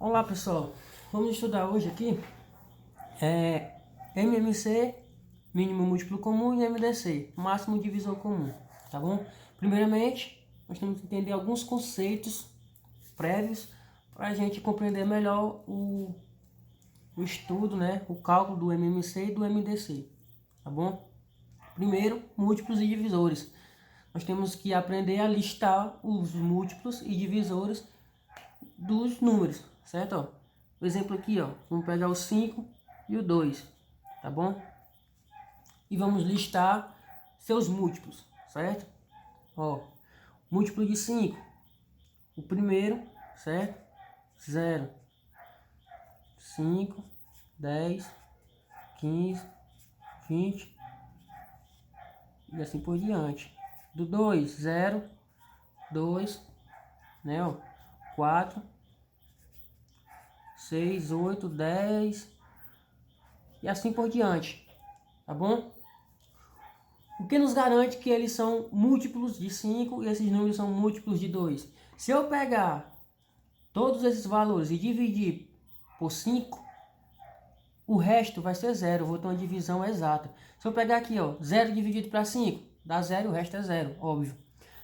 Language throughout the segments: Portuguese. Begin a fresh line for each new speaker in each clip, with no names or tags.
Olá pessoal, vamos estudar hoje aqui MMC, mínimo múltiplo comum, e MDC, máximo divisor comum, tá bom? Primeiramente, nós temos que entender alguns conceitos prévios para a gente compreender melhor o estudo, né? O cálculo do MMC e do MDC, tá bom? Primeiro, múltiplos e divisores. Nós temos que aprender a listar os múltiplos e divisores dos números, certo? Ó, o exemplo aqui, ó, vamos pegar o 5 e o 2, tá bom? E vamos listar seus múltiplos, certo? Ó, múltiplo de 5, o primeiro, certo? 0, 5, 10, 15, 20 e assim por diante. Do 2, 0, 2, né, ó, 4, 6, 8, 10 e assim por diante, tá bom? O que nos garante que eles são múltiplos de 5 e esses números são múltiplos de 2? Se eu pegar todos esses valores e dividir por 5, o resto vai ser 0, eu vou ter uma divisão exata. Se eu pegar aqui, ó, 0 dividido para 5, dá 0 e o resto é 0, óbvio.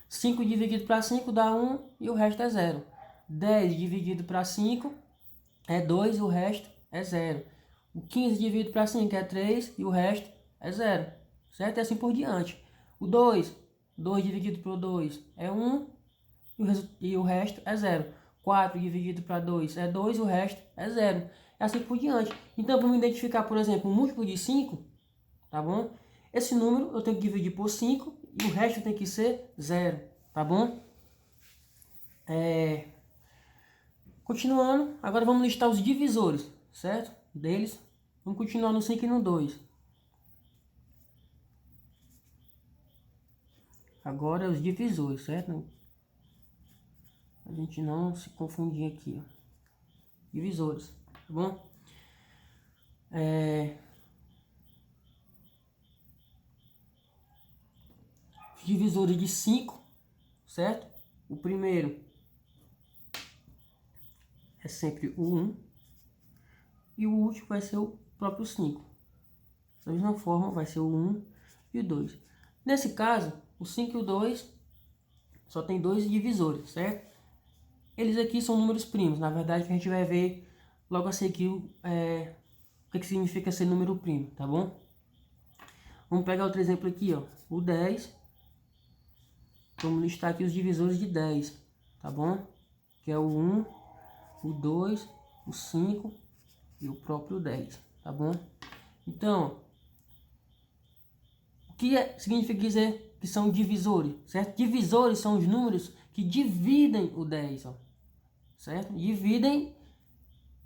5 dividido para 5 dá 1 e o resto é 0. 10 dividido para 5 é 2 e o resto é 0. O 15 dividido para 5 é 3 e o resto é 0. Certo? E assim por diante. O 2 dividido por 2 é 1 e o resto é 0. 4 dividido para 2 é 2 e o resto é 0. E assim por diante. Então, para me identificar, por exemplo, um múltiplo de 5, tá bom? Esse número eu tenho que dividir por 5 e o resto tem que ser 0, tá bom? Continuando, agora vamos listar os divisores, certo? Deles. Vamos continuar no 5 e no 2. Agora os divisores, certo? A gente não se confundir aqui, ó. Divisores, tá bom? Os divisores de 5, certo? O primeiro é sempre o 1 e o último vai ser o próprio 5. Da mesma forma, vai ser o 1 e o 2. Nesse caso, o 5 e o 2 só tem dois divisores, certo? Eles aqui são números primos. Na verdade, a gente vai ver logo a seguir o que significa ser número primo, tá bom? Vamos pegar outro exemplo aqui, ó, o 10. Vamos listar aqui os divisores de 10, tá bom? Que é o 1, o 2, o 5 e o próprio 10, tá bom? Então, o que significa dizer que são divisores, certo? Divisores são os números que dividem o 10, ó, certo? Dividem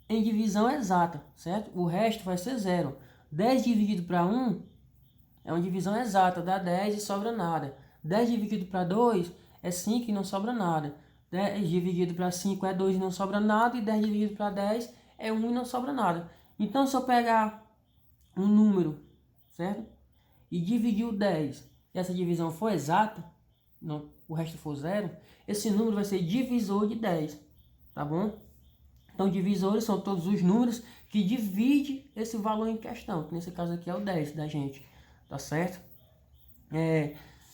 em divisão exata, certo? O resto vai ser 0. 10 dividido para 1 é uma divisão exata, dá 10 e sobra nada. 10 dividido para 2 é 5 e não sobra nada. 10 dividido para 5 é 2 e não sobra nada. E 10 dividido para 10 é 1 e não sobra nada. Então, se eu pegar um número, certo? E dividir o 10, e essa divisão for exata, não, o resto for 0, esse número vai ser divisor de 10, tá bom? Então, divisores são todos os números que dividem esse valor em questão, que nesse caso aqui é o 10 da gente, tá certo?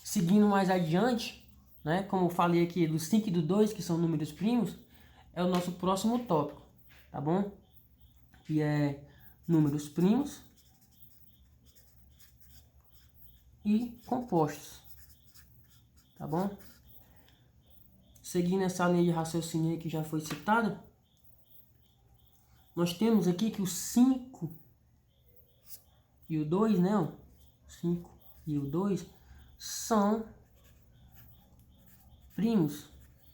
Seguindo mais adiante, né, como eu falei aqui do 5 e do 2, que são números primos, é o nosso próximo tópico, tá bom? Que é números primos e compostos, tá bom? Seguindo essa linha de raciocínio que já foi citada, nós temos aqui que o 5 e o 2, né? O 5 e o 2 são primos,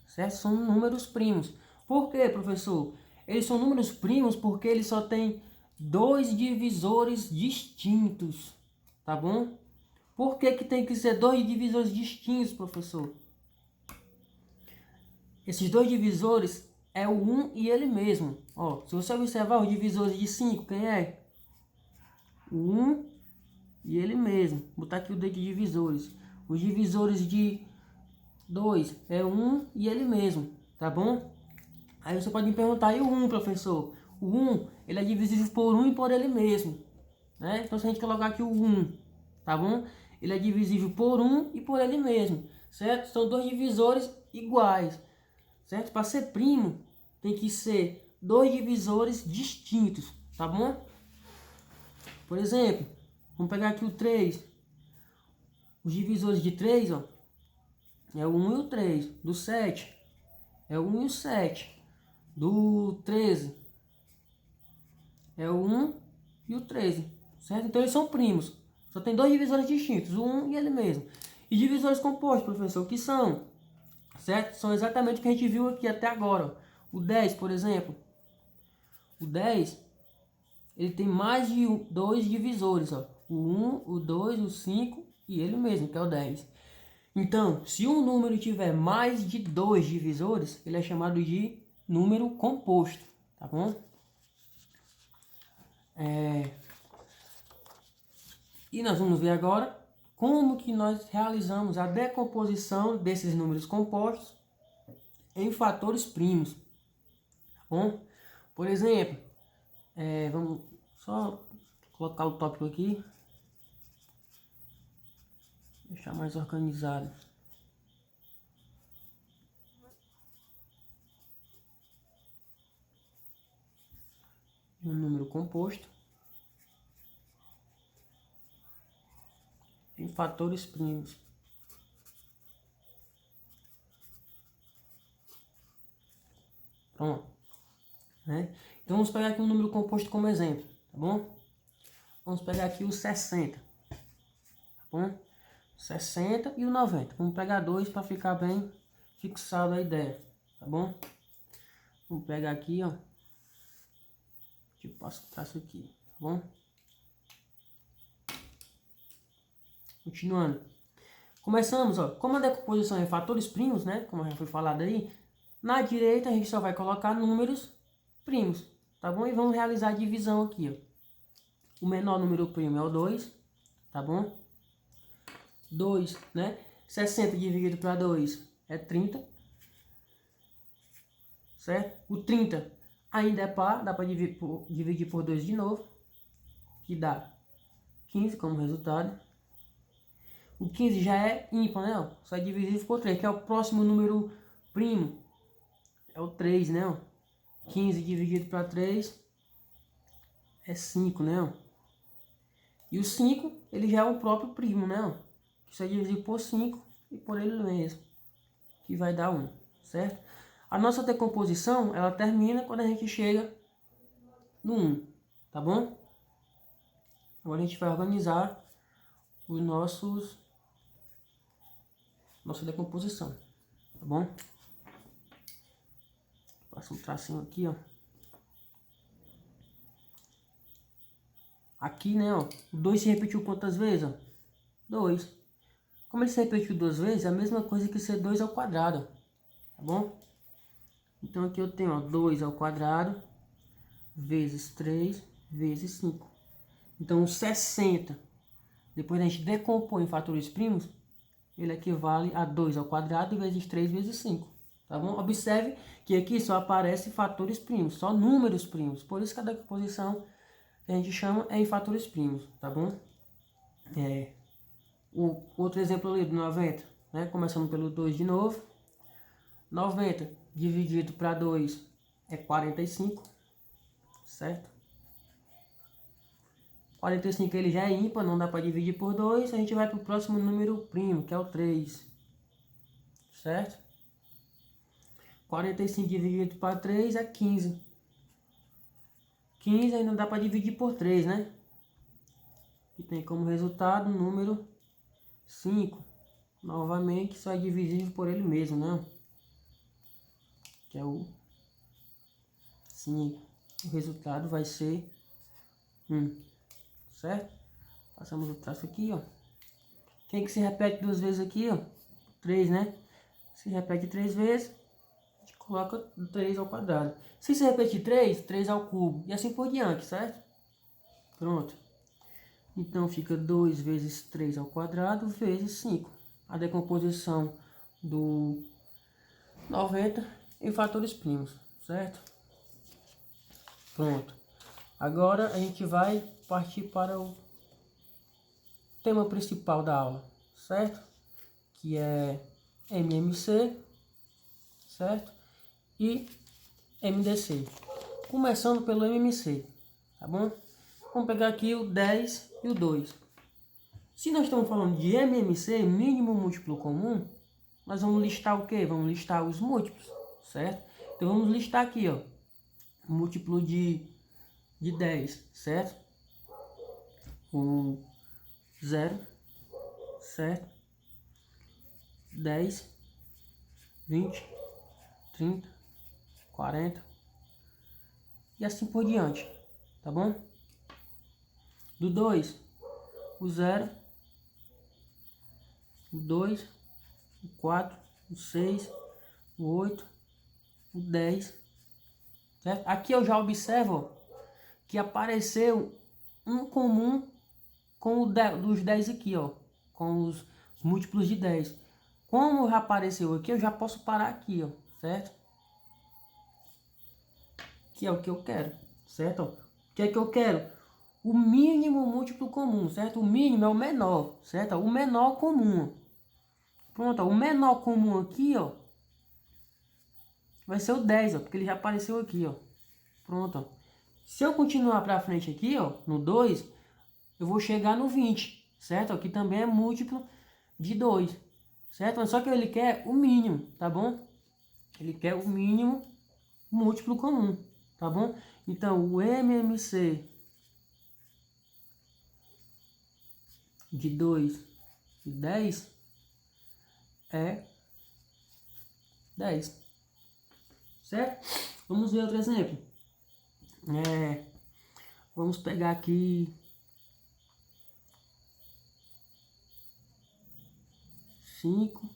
certo? São números primos. Por quê, professor? Eles são números primos porque eles só têm dois divisores distintos, tá bom? Por que que tem que ser dois divisores distintos, professor? Esses dois divisores é o 1 e ele mesmo. Ó, se você observar os divisores de 5, quem é? O 1 e ele mesmo. Vou botar aqui o dedo de divisores. Os divisores de 2 é 1 e ele mesmo, tá bom? Aí você pode me perguntar, e o 1, professor? O 1, ele é divisível por 1 e por ele mesmo, né? Então se a gente colocar aqui o 1, tá bom? Ele é divisível por 1 e por ele mesmo, certo? São dois divisores iguais, certo? Para ser primo, tem que ser dois divisores distintos, tá bom? Por exemplo, vamos pegar aqui o 3. Os divisores de 3, ó, é o 1 e o 3. Do 7, é o 1 e o 7. Do 13, é o 1 e o 13, certo? Então eles são primos. Só tem dois divisores distintos, o 1 e ele mesmo. E divisores compostos, professor, que são? Certo? São exatamente o que a gente viu aqui até agora. Ó. O 10, por exemplo. O 10, ele tem mais de dois divisores. Ó. O 1, o 2, o 5 e ele mesmo, que é o 10. Então, se um número tiver mais de dois divisores, ele é chamado de número composto, tá bom? E nós vamos ver agora como que nós realizamos a decomposição desses números compostos em fatores primos, tá bom? Por exemplo, vamos só colocar o tópico aqui, deixar mais organizado. Um número composto em fatores primos. Pronto. Né? Então vamos pegar aqui um número composto como exemplo, tá bom? Vamos pegar aqui o 60, tá bom? 60 e o 90. Vamos pegar dois para ficar bem fixado a ideia, tá bom? Vamos pegar aqui, ó. Deixa eu passar isso aqui, tá bom? Continuando. Começamos, ó. Como a decomposição é fatores primos, né? Como já foi falado aí, na direita a gente só vai colocar números primos, tá bom? E vamos realizar a divisão aqui, ó. O menor número primo é o 2, tá bom? 2, né? 60 dividido para 2 é 30, certo? O 30 ainda é par, dá para dividir por 2 de novo, que dá 15 como resultado. O 15 já é ímpar, né? Ó? Só é divisível por 3, que é o próximo número primo. É o 3, né? Ó? 15 dividido para 3 é 5, né? Ó? E o 5, ele já é o próprio primo, né? Ó? Que só é dividido por 5 e por ele mesmo, que vai dar 1, certo? A nossa decomposição, ela termina quando a gente chega no 1, tá bom? Agora a gente vai organizar os nossa decomposição, tá bom? Passa um tracinho aqui, ó. Aqui, né, ó, o 2 se repetiu quantas vezes, ó? 2. Como ele se repetiu 2 vezes, é a mesma coisa que ser 2 ao quadrado, tá bom? Então aqui eu tenho, ó, 2 ao quadrado vezes 3 vezes 5. Então 60, depois a gente decompõe em fatores primos, ele equivale a 2 ao quadrado vezes 3 vezes 5, tá bom? Observe que aqui só aparece fatores primos, só números primos, por isso que a decomposição que a gente chama é em fatores primos, tá bom? O outro exemplo ali do 90, né? Começando pelo 2 de novo. 90 dividido para 2 é 45, certo? 45 ele já é ímpar, não dá para dividir por 2, a gente vai para o próximo número primo, que é o 3, certo? 45 dividido para 3 é 15. 15 ainda dá para dividir por 3, né? Que tem como resultado o número 5. Novamente, só é divisível por ele mesmo, né? Que é o 5. O resultado vai ser 1, certo? Passamos o traço aqui, ó. Quem que se repete 2 vezes aqui, ó? 3, né? Se repete 3 vezes, a gente coloca 3 ao quadrado. Se repetir 3, 3 ao cubo. E assim por diante, certo? Pronto. Então fica 2 vezes 3 ao quadrado vezes 5. A decomposição do 90 em fatores primos. certo? Pronto. Agora a gente vai partir para o tema principal da aula, certo? Que é MMC, certo? E MDC. Começando pelo MMC, tá bom? Vamos pegar aqui o 10 e o 2. Se nós estamos falando de MMC, mínimo múltiplo comum, nós vamos listar o quê? Vamos listar os múltiplos, certo? Então vamos listar aqui, ó, múltiplo de 10, certo? O 0, certo? 10, 20, 30, 40 e assim por diante, tá bom? Do 2, o 0, o 2, o 4, o 6, o 8, o 10, certo? Aqui eu já observo, ó, que apareceu um comum com dos 10 aqui, ó, com os múltiplos de 10. Como já apareceu aqui, eu já posso parar aqui, ó, certo? Que é o que eu quero, certo? O que é que eu quero? O mínimo múltiplo comum, certo? O mínimo é o menor, certo? O menor comum. Pronto, ó, o menor comum aqui, ó, vai ser o 10, ó, porque ele já apareceu aqui, ó. Pronto, ó. Se eu continuar para frente aqui, ó, no 2, eu vou chegar no 20, certo? Aqui também é múltiplo de 2, certo? Mas só que ele quer o mínimo, tá bom? Ele quer o mínimo múltiplo comum, tá bom? Então, o MMC de 2 e 10 é 10, certo? Vamos ver outro exemplo. Vamos pegar aqui 5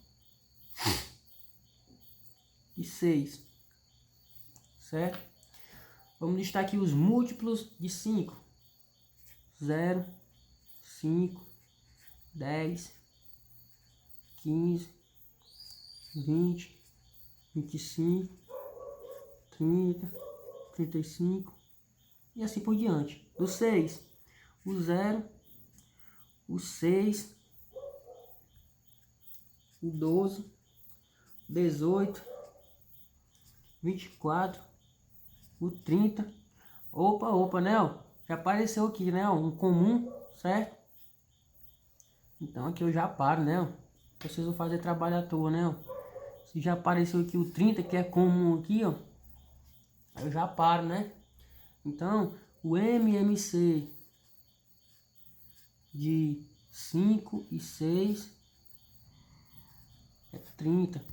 e 6, certo? Vamos listar aqui os múltiplos de 5. 0, 5, 10, 15, 20, 25, 30, 35 e assim por diante. Do 6, o 0, o 6, o 12, 18, 24, o 30. Opa, né? Ó, já apareceu aqui, né? Ó, um comum, certo? Então aqui eu já paro, né? Ó, preciso fazer trabalho à toa, né? Ó, se já apareceu aqui o 30, que é comum aqui, ó, aí eu já paro, né? Então, o MMC de 5 e 6 é 30,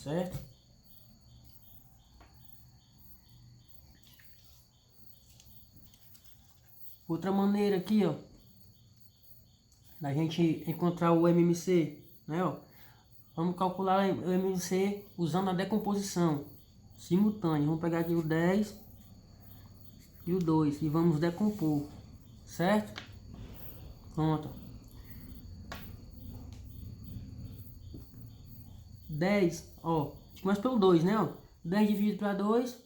certo? Outra maneira aqui, ó, da gente encontrar o MMC, né? Ó, vamos calcular o MMC usando a decomposição simultânea. Vamos pegar aqui o 10 e o 2 e vamos decompor, certo? Pronto. 10, ó, começa pelo 2, né? Ó, 10 dividido para 2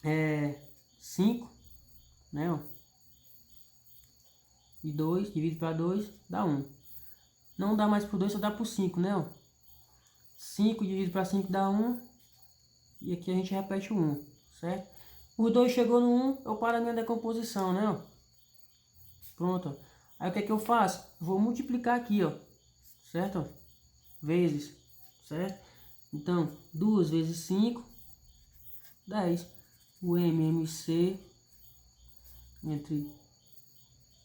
é 5, né? Ó, e 2 dividido para 2 dá 1. Não dá mais por 2, só dá por 5, né? Ó, 5 dividido para 5 dá 1. E aqui a gente repete o 1, certo? Os 2 chegou no 1, eu paro a minha decomposição, né? Ó, pronto. Ó. Aí o que é que eu faço? Vou multiplicar aqui, ó, certo? Ó, vezes, certo? Então, 2 vezes 5, 10. O MMC entre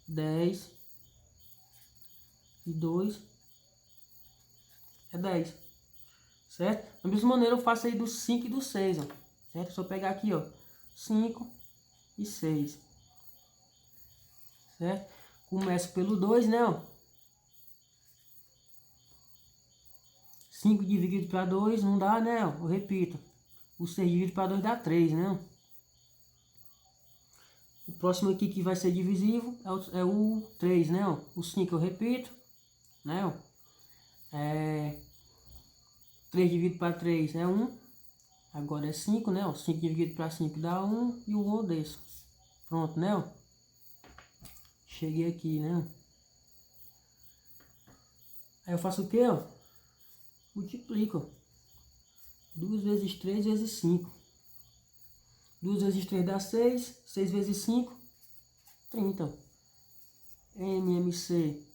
10 e 2 é 10, certo? Da mesma maneira eu faço aí do 5 e do 6, ó, certo? Se eu pegar aqui, ó, 5 e 6, certo? Começo pelo 2, né, ó. 5 dividido para 2 não dá, né, ó. Eu repito. O 6 dividido para 2 dá 3, né? O próximo aqui que vai ser divisivo é o 3, né, ó. O 5 eu repito, né, ó. 3 dividido para 3 é 1. Agora é 5, né? Ó, 5 dividido para 5 dá 1 e o 1 eu desço. Pronto, né? Ó. Cheguei aqui, né? Aí eu faço o que, ó? Multiplico. 2 vezes 3 vezes 5. 2 vezes 3 dá 6. 6 vezes 5, 30. MMC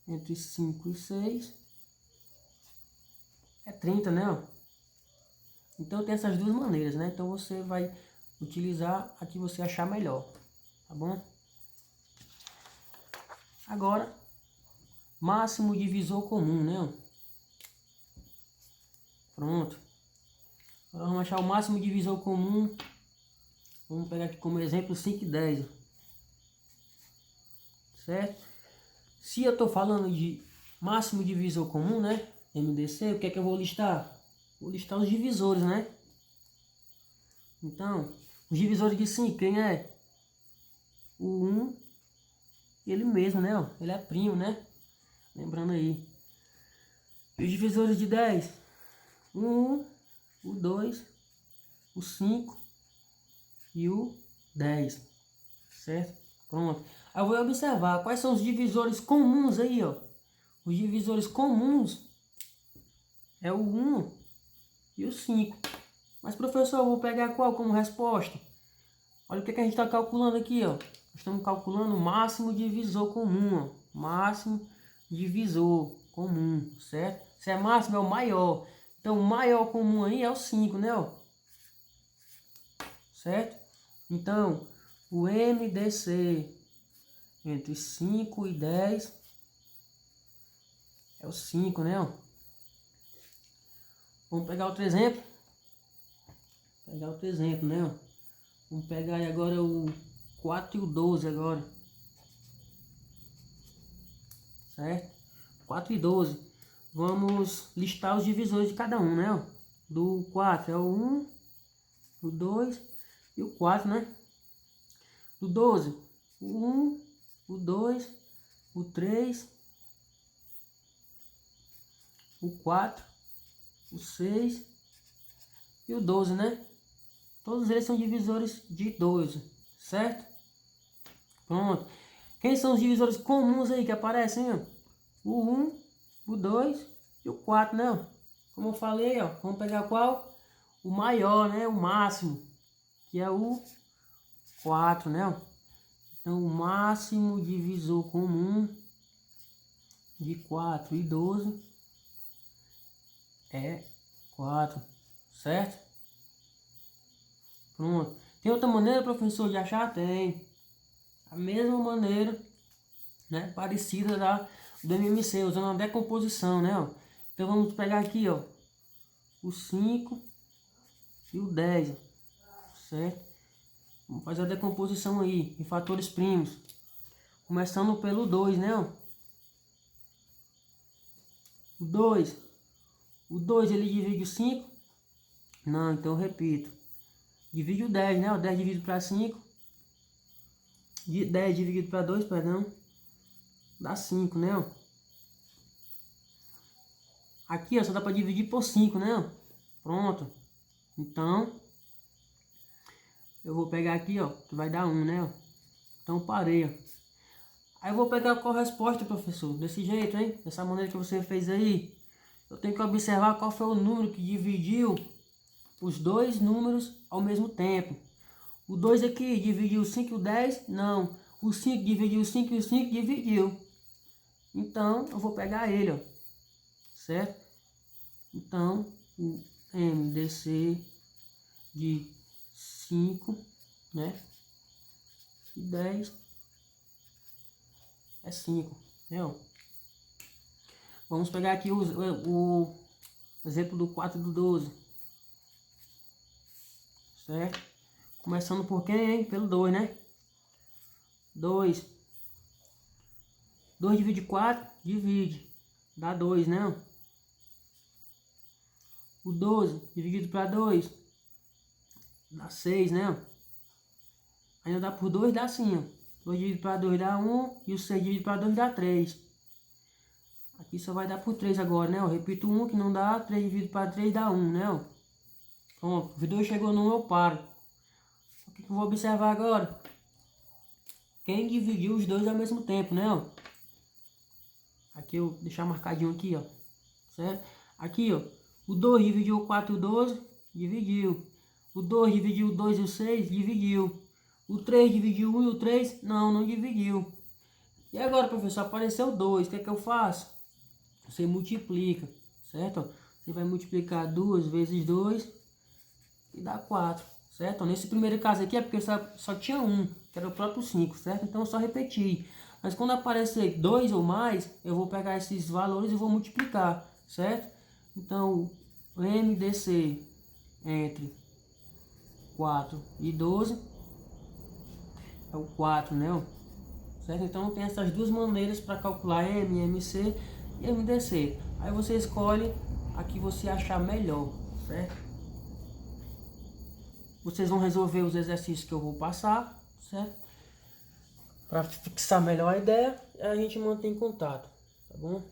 entre 5 e 6 é 30, né? Ó. Então tem essas duas maneiras, né? Então você vai utilizar a que você achar melhor, tá bom? Agora, máximo divisor comum, né? Pronto. Agora vamos achar o máximo divisor comum. Vamos pegar aqui como exemplo 5 e 10. Certo? Se eu estou falando de máximo divisor comum, né? MDC, o que é que eu vou listar? Vou listar os divisores, né? Então, os divisores de 5, quem é? O 1, ele mesmo, né? Ó, ele é primo, né? Lembrando aí. E os divisores de 10? O 1, o 2, o 5 e o 10. Certo? Pronto. Aí eu vou observar quais são os divisores comuns aí, ó. Os divisores comuns é o 1 e o 5. Mas, professor, eu vou pegar qual como resposta? Olha o que a gente está calculando aqui, ó. Estamos calculando o máximo divisor comum, ó. Máximo divisor comum, certo? Se é máximo, é o maior. Então, o maior comum aí é o 5, né, ó? Certo? Então, o MDC entre 5 e 10 é o 5, né, ó? Vamos pegar outro exemplo? Né, ó? Vamos pegar aí agora o 4 e o 12 agora. Certo? 4 e 12. Vamos listar os divisores de cada um, né? Ó. Do 4 é o 1, o 2 e o 4, né? Do 12, o 1, o 2, o 3, o 4, o 6 e o 12, né? Todos eles são divisores de 12, certo? Pronto. Quem são os divisores comuns aí que aparecem, ó? O 1, o 2 e o 4, né? Ó? Como eu falei, ó, vamos pegar qual? O maior, né? O máximo, que é o 4, né? Ó? Então, o máximo divisor comum de 4 e 12 é 4, certo? Pronto. Tem outra maneira, professor, de achar? Tem. A mesma maneira, né? Parecida do MMC, usando a decomposição, né? Ó. Então, vamos pegar aqui, ó, o 5 e o 10, certo? Vamos fazer a decomposição aí, em fatores primos. Começando pelo 2, né? Ó. O 2. O 2 ele divide o 5? Não, então eu repito. Divide o 10, né? O 10 dividido para 5. 10 dividido para 2, perdão. Dá 5, né? Ó. Aqui, ó, só dá para dividir por 5, né? Ó. Pronto. Então, eu vou pegar aqui, ó, que vai dar 1, né? Ó. Então, parei, ó. Aí eu vou pegar qual resposta, professor? Desse jeito, hein? Dessa maneira que você fez aí. Eu tenho que observar qual foi o número que dividiu os dois números ao mesmo tempo. O 2 aqui dividiu o 5 e o 10? Não. O 5 dividiu o 5 e o 5 dividiu. Então, eu vou pegar ele, ó. Certo? Então, o MDC de 5, né? E 10 é 5, né? Ó. Vamos pegar aqui o exemplo do 4 e do 12. Certo? Começando por quem, hein? Pelo 2, né? 2. 2 divide 4, divide. Dá 2, né? O 12 dividido para 2 dá 6, né? Ainda dá por 2, dá assim, ó. 2 dividido para 2 dá 1 e o 6 dividido para 2 dá 3. Aqui só vai dar por 3 agora, né? Eu repito 1 que não dá, 3 dividido para 3 dá 1, né? Pronto, o vídeo chegou no eu paro. O que eu vou observar agora? Quem dividiu os dois ao mesmo tempo, né? Ó. Aqui eu vou deixar marcadinho aqui, ó. Certo? Aqui, ó. O 2 dividiu o 4 e o 12, dividiu. O 2 dividiu o 2 e o 6, dividiu. O 3 dividiu o 1 e o 3, não dividiu. E agora, professor, apareceu 2, o que é que eu faço? Você multiplica, certo? Você vai multiplicar 2 vezes 2 e dá 4, certo? Nesse primeiro caso aqui é porque só tinha 1, que era o próprio 5, certo? Então eu só repeti. Mas quando aparecer 2 ou mais, eu vou pegar esses valores e vou multiplicar, certo? Então, o MDC entre 4 e 12 é o 4, né? Certo? Então tem essas duas maneiras para calcular MC e MDC. Aí você escolhe a que você achar melhor, certo? Vocês vão resolver os exercícios que eu vou passar, certo? Para fixar melhor a ideia, a gente mantém contato, tá bom?